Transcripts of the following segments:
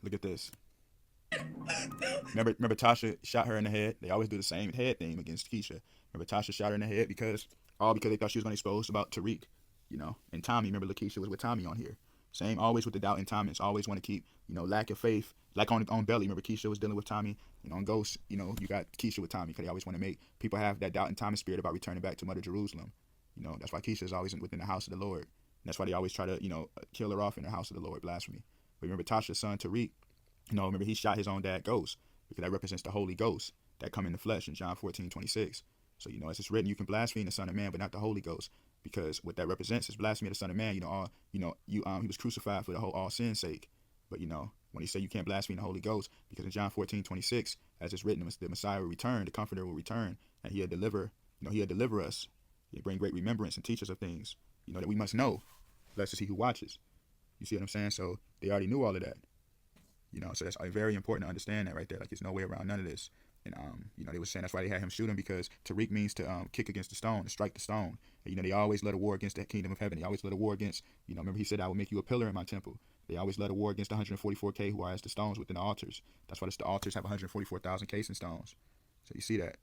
Look at this. Remember Tasha shot her in the head? They always do the same head thing against Keisha. Remember Tasha shot her in the head because they thought she was going to expose about Tariq, and Tommy. Remember Lakeisha was with Tommy on here. Same, always with the doubt and Thomas. Always want to keep, lack of faith. Like on Belly. Remember Keisha was dealing with Tommy. On Ghost, you got Keisha with Tommy because they always want to make people have that doubt and Thomas spirit about returning back to Mother Jerusalem. That's why Keisha is always within the house of the Lord. And that's why they always try to, kill her off in the house of the Lord, blasphemy. But remember Tasha's son Tariq, remember he shot his own dad Ghost because that represents the Holy Ghost that come in the flesh in John 14:26. So, as it's written, you can blaspheme the Son of Man, but not the Holy Ghost, because what that represents is blasphemy of the Son of Man. He was crucified for the whole all sin's sake. But when he said you can't blaspheme the Holy Ghost, because in John 14:26, as it's written, the Messiah will return, the Comforter will return, and he'll deliver us. He'll bring great remembrance and teach us of things, that we must know. Blessed is he who watches. You see what I'm saying? So they already knew all of that. So that's very important to understand that right there. Like, there's no way around none of this. And, they were saying that's why they had him shoot him, because Tariq means to kick against the stone, to strike the stone. And, they always led a war against the kingdom of heaven. They always led a war against, remember he said, I will make you a pillar in my temple. They always led a war against the 144K who are as the stones within the altars. That's why the altars have 144,000 casing stones. So you see that.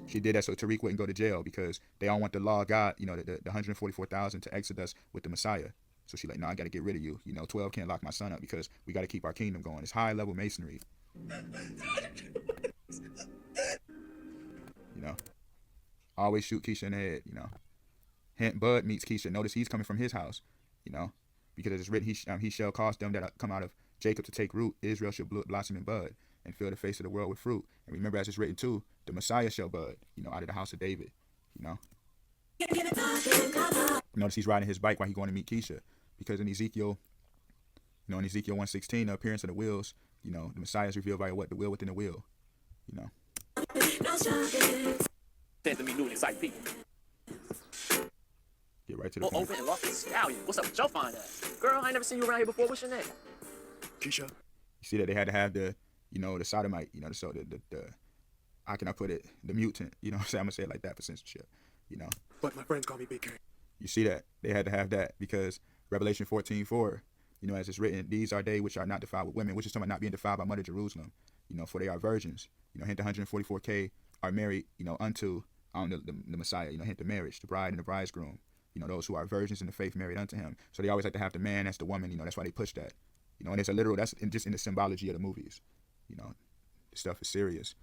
She did that so Tariq wouldn't go to jail, because they all want the law of God, the 144,000 to exit us with the Messiah. So she's like, no, I got to get rid of you. 12 can't lock my son up because we got to keep our kingdom going. It's high level masonry. Always shoot Keisha in the head. Hint Bud meets Keisha. Notice he's coming from his house. Because it's written, he shall cause them that come out of Jacob to take root. Israel shall blossom in bud and fill the face of the world with fruit. And remember, as it's written too, the Messiah shall bud. Out of the house of David. Notice he's riding his bike while he's going to meet Keisha. Because in Ezekiel, in Ezekiel 1:16, the appearance of the wheels, the Messiah is revealed by what? The wheel within the wheel. Said to me, new and exciting people. Get right to the point. Over and lost the stallion. What's up with your fine ass? Girl, I ain't never seen you around here before. What's your name? Keisha. You see that they had to have the, the sodomite, the how can I put it? The mutant, I'm gonna say it like that for censorship, But my friends call me Big K. You see that they had to have that because Revelation 14:4, as it's written, these are they which are not defiled with women, which is talking about not being defiled by Mother Jerusalem, for they are virgins. Hint the 144K are married, unto the Messiah, hint the marriage, the bride and the bridegroom, those who are virgins in the faith married unto him. So they always like to have the man as the woman, that's why they push that, and it's a literal, that's just in the symbology of the movies, this stuff is serious.